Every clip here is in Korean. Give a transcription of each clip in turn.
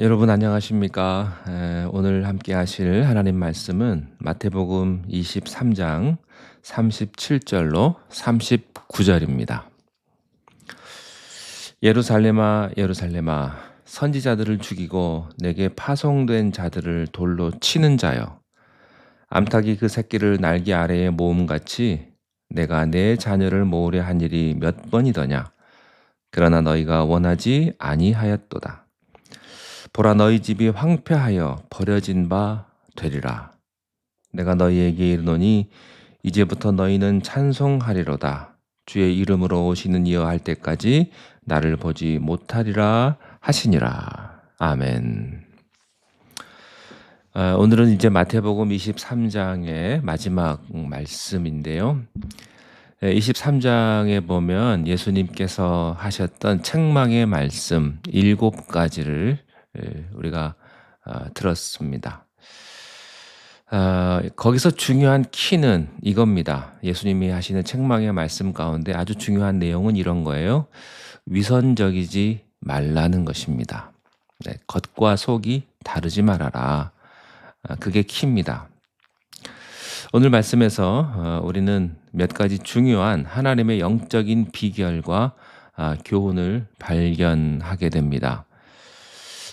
여러분 안녕하십니까? 오늘 함께 하실 하나님 말씀은 마태복음 23장 37절로 39절입니다. 예루살렘아 예루살렘아 선지자들을 죽이고 내게 파송된 자들을 돌로 치는 자여, 암탉이 그 새끼를 날개 아래에 모음같이 내가 내 자녀를 모으려 한 일이 몇 번이더냐. 그러나 너희가 원하지 아니하였도다. 보라, 너희 집이 황폐하여 버려진 바 되리라. 내가 너희에게 이르노니 이제부터 너희는 찬송하리로다. 주의 이름으로 오시는 이여 할 때까지 나를 보지 못하리라 하시니라. 아멘. 오늘은 이제 마태복음 23장의 마지막 말씀인데요. 23장에 보면 예수님께서 하셨던 책망의 말씀 7가지를 우리가 들었습니다. 거기서 중요한 키는 이겁니다. 예수님이 하시는 책망의 말씀 가운데 아주 중요한 내용은 이런 거예요. 위선적이지 말라는 것입니다. 네, 겉과 속이 다르지 말아라. 그게 키입니다. 오늘 말씀에서 우리는 몇 가지 중요한 하나님의 영적인 비결과 교훈을 발견하게 됩니다.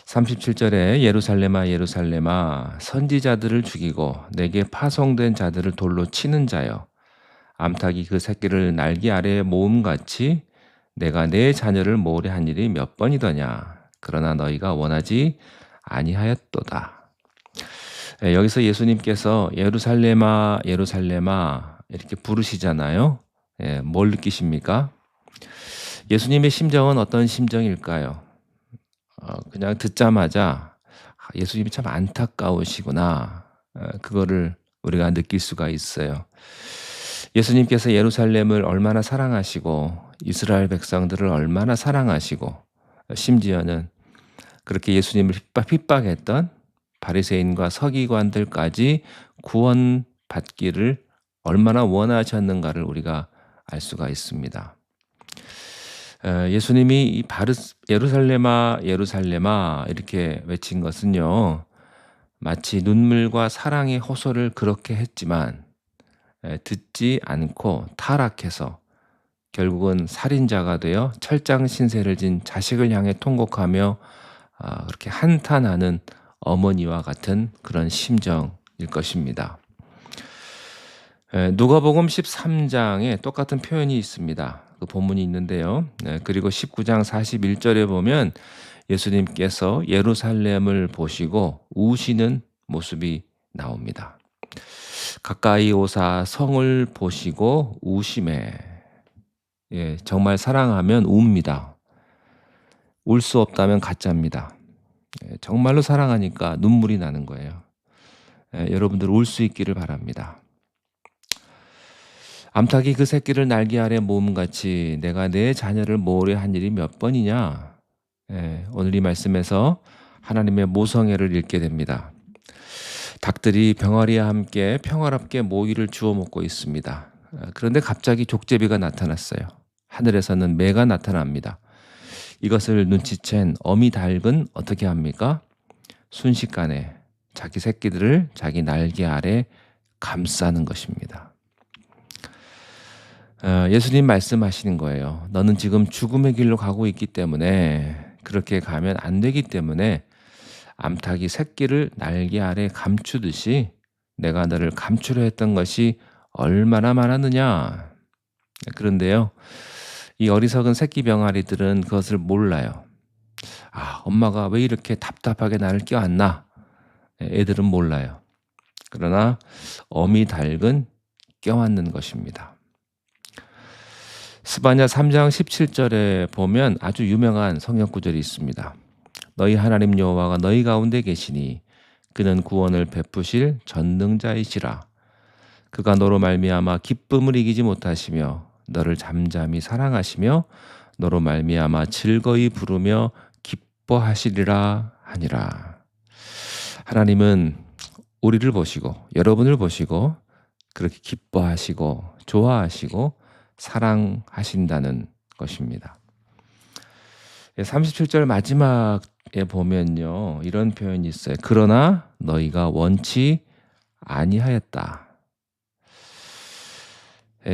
37절에 예루살렘아 예루살렘아 선지자들을 죽이고 내게 파송된 자들을 돌로 치는 자여, 암탉이 그 새끼를 날개 아래에 모음같이 내가 내 자녀를 모으려 한 일이 몇 번이더냐. 그러나 너희가 원하지 아니하였도다. 여기서 예수님께서 예루살렘아 예루살렘아 이렇게 부르시잖아요. 뭘 느끼십니까? 예수님의 심정은 어떤 심정일까요? 그냥 듣자마자 예수님이 참 안타까우시구나, 그거를 우리가 느낄 수가 있어요. 예수님께서 예루살렘을 얼마나 사랑하시고 이스라엘 백성들을 얼마나 사랑하시고, 심지어는 그렇게 예수님을 핍박했던 바리새인과 서기관들까지 구원받기를 얼마나 원하셨는가를 우리가 알 수가 있습니다. 예수님이 이 예루살렘아 예루살렘아 이렇게 외친 것은요, 마치 눈물과 사랑의 호소를 그렇게 했지만 듣지 않고 타락해서 결국은 살인자가 되어 철장 신세를 진 자식을 향해 통곡하며 그렇게 한탄하는 어머니와 같은 그런 심정일 것입니다. 누가복음 13장에 똑같은 표현이 있습니다. 그 본문이 있는데요. 그리고 19장 41절에 보면 예수님께서 예루살렘을 보시고 우시는 모습이 나옵니다. 가까이 오사 성을 보시고 우시매. 정말 사랑하면 웁니다. 울 수 없다면 가짜입니다. 정말로 사랑하니까 눈물이 나는 거예요. 여러분들 울 수 있기를 바랍니다. 암탉이 그 새끼를 날개 아래 모음같이 내가 내 자녀를 모으려 한 일이 몇 번이냐. 오늘 이 말씀에서 하나님의 모성애를 읽게 됩니다. 닭들이 병아리와 함께 평화롭게 모이를 주워 먹고 있습니다. 그런데 갑자기 족제비가 나타났어요. 하늘에서는 매가 나타납니다. 이것을 눈치챈 어미 닭은 어떻게 합니까? 순식간에 자기 새끼들을 자기 날개 아래 감싸는 것입니다. 예수님 말씀하시는 거예요. 너는 지금 죽음의 길로 가고 있기 때문에, 그렇게 가면 안 되기 때문에 암탉이 새끼를 날개 아래 감추듯이 내가 너를 감추려 했던 것이 얼마나 많았느냐. 그런데요, 이 어리석은 새끼 병아리들은 그것을 몰라요. 엄마가 왜 이렇게 답답하게 나를 껴안나? 애들은 몰라요. 그러나 어미 닭은 껴안는 것입니다. 스바냐 3장 17절에 보면 아주 유명한 성경 구절이 있습니다. 너희 하나님 여호와가 너희 가운데 계시니 그는 구원을 베푸실 전능자이시라. 그가 너로 말미암아 기쁨을 이기지 못하시며 너를 잠잠히 사랑하시며 너로 말미암아 즐거이 부르며 기뻐하시리라 하니라. 하나님은 우리를 보시고 여러분을 보시고 그렇게 기뻐하시고 좋아하시고 사랑하신다는 것입니다. 37절 마지막 보면요. 이런 표현이 있어요. 그러나 너희가 원치 아니하였다.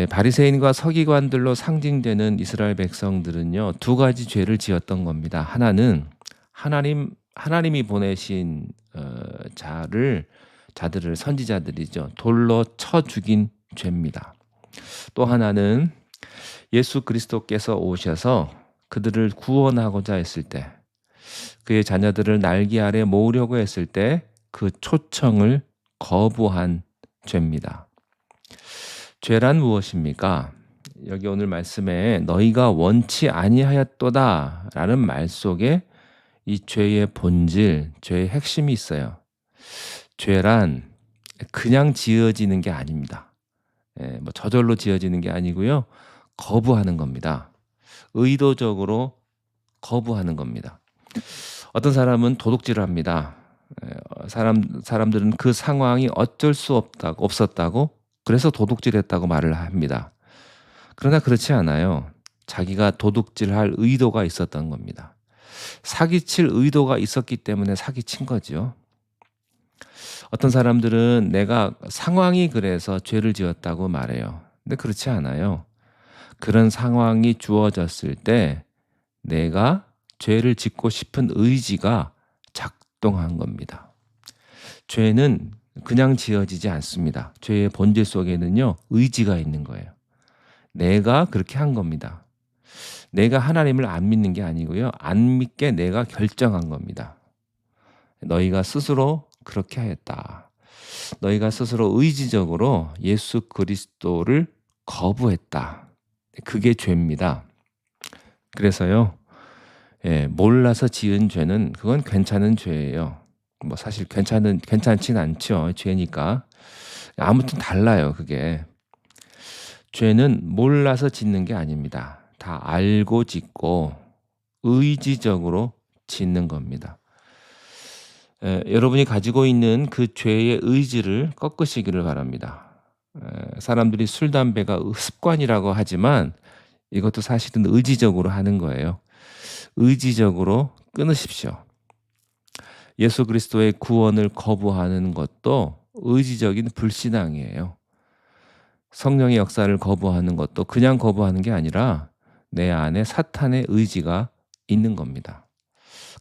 바리새인과 서기관들로 상징되는 이스라엘 백성들은요. 두 가지 죄를 지었던 겁니다. 하나는 하나님이 보내신 자들을 선지자들이죠. 돌로 쳐 죽인 죄입니다. 또 하나는 예수 그리스도께서 오셔서 그들을 구원하고자 했을 때, 그의 자녀들을 날개 아래 모으려고 했을 때 그 초청을 거부한 죄입니다. 죄란 무엇입니까? 여기 오늘 말씀에 너희가 원치 아니하였도다 라는 말 속에 이 죄의 본질, 죄의 핵심이 있어요. 죄란 그냥 지어지는 게 아닙니다. 뭐 저절로 지어지는 게 아니고요. 거부하는 겁니다. 의도적으로 거부하는 겁니다. 어떤 사람은 도둑질을 합니다. 사람들은 그 상황이 어쩔 수 없었다고 그래서 도둑질했다고 말을 합니다. 그러나 그렇지 않아요. 자기가 도둑질할 의도가 있었던 겁니다. 사기칠 의도가 있었기 때문에 사기친 거죠. 어떤 사람들은 내가 상황이 그래서 죄를 지었다고 말해요. 근데 그렇지 않아요. 그런 상황이 주어졌을 때 내가 죄를 짓고 싶은 의지가 작동한 겁니다. 죄는 그냥 지어지지 않습니다. 죄의 본질 속에는요, 의지가 있는 거예요. 내가 그렇게 한 겁니다. 내가 하나님을 안 믿는 게 아니고요. 안 믿게 내가 결정한 겁니다. 너희가 스스로 그렇게 하였다. 너희가 스스로 의지적으로 예수 그리스도를 거부했다. 그게 죄입니다. 그래서요, 몰라서 지은 죄는 그건 괜찮은 죄예요. 뭐 사실 괜찮진 않죠. 죄니까. 아무튼 달라요, 그게. 죄는 몰라서 짓는 게 아닙니다. 다 알고 짓고 의지적으로 짓는 겁니다. 여러분이 가지고 있는 그 죄의 의지를 꺾으시기를 바랍니다. 사람들이 술, 담배가 습관이라고 하지만 이것도 사실은 의지적으로 하는 거예요. 의지적으로 끊으십시오. 예수 그리스도의 구원을 거부하는 것도 의지적인 불신앙이에요. 성령의 역사를 거부하는 것도 그냥 거부하는 게 아니라 내 안에 사탄의 의지가 있는 겁니다.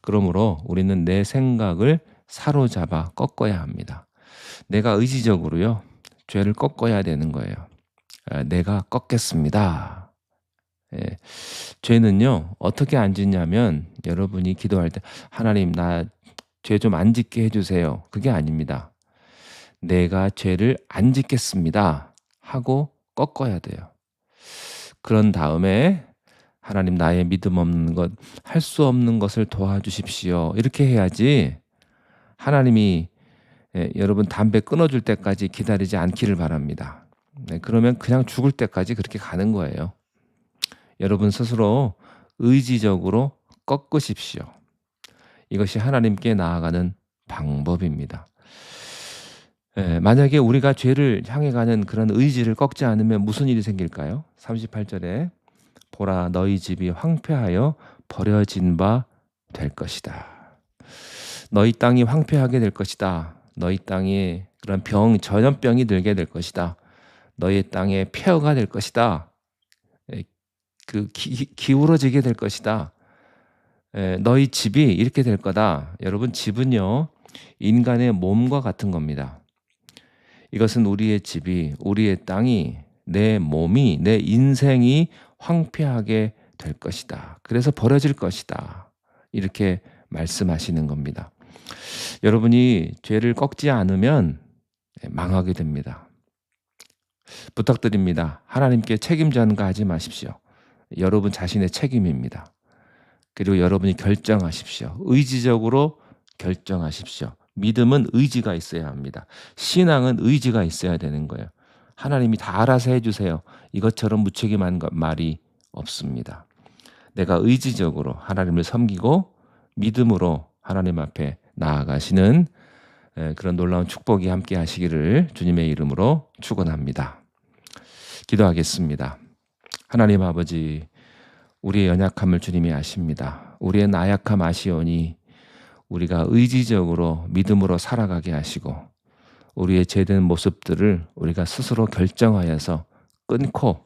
그러므로 우리는 내 생각을 사로잡아 꺾어야 합니다. 내가 의지적으로요, 죄를 꺾어야 되는 거예요. 내가 꺾겠습니다. 죄는요, 어떻게 안 짓냐면 여러분이 기도할 때 하나님 나 죄 좀 안 짓게 해주세요. 그게 아닙니다. 내가 죄를 안 짓겠습니다 하고 꺾어야 돼요. 그런 다음에 하나님 나의 믿음 없는 것, 할 수 없는 것을 도와주십시오. 이렇게 해야지 하나님이 여러분 담배 끊어줄 때까지 기다리지 않기를 바랍니다. 그러면 그냥 죽을 때까지 그렇게 가는 거예요. 여러분 스스로 의지적으로 꺾으십시오. 이것이 하나님께 나아가는 방법입니다. 만약에 우리가 죄를 향해 가는 그런 의지를 꺾지 않으면 무슨 일이 생길까요? 38절에 보라 너희 집이 황폐하여 버려진 바 될 것이다. 너희 땅이 황폐하게 될 것이다. 너희 땅에 그런 전염병이 들게 될 것이다. 너희 땅에 폐허가 될 것이다. 기울어지게 될 것이다. 너희 집이 이렇게 될 거다. 여러분 집은요 인간의 몸과 같은 겁니다. 이것은 우리의 집이, 우리의 땅이, 내 몸이, 내 인생이 황폐하게 될 것이다. 그래서 버려질 것이다. 이렇게 말씀하시는 겁니다. 여러분이 죄를 꺾지 않으면 망하게 됩니다. 부탁드립니다. 하나님께 책임 전가하지 마십시오. 여러분 자신의 책임입니다. 그리고 여러분이 결정하십시오. 의지적으로 결정하십시오. 믿음은 의지가 있어야 합니다. 신앙은 의지가 있어야 되는 거예요. 하나님이 다 알아서 해주세요. 이것처럼 무책임한 말이 없습니다. 내가 의지적으로 하나님을 섬기고 믿음으로 하나님 앞에 나아가시는 그런 놀라운 축복이 함께 하시기를 주님의 이름으로 축원합니다. 기도하겠습니다. 하나님 아버지, 우리의 연약함을 주님이 아십니다. 우리의 나약함 아시오니 우리가 의지적으로 믿음으로 살아가게 하시고 우리의 죄된 모습들을 우리가 스스로 결정하여서 끊고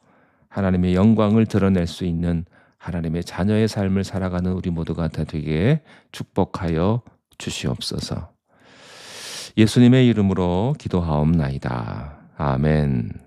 하나님의 영광을 드러낼 수 있는 하나님의 자녀의 삶을 살아가는 우리 모두가 다 되게 축복하여 주시옵소서. 예수님의 이름으로 기도하옵나이다. 아멘.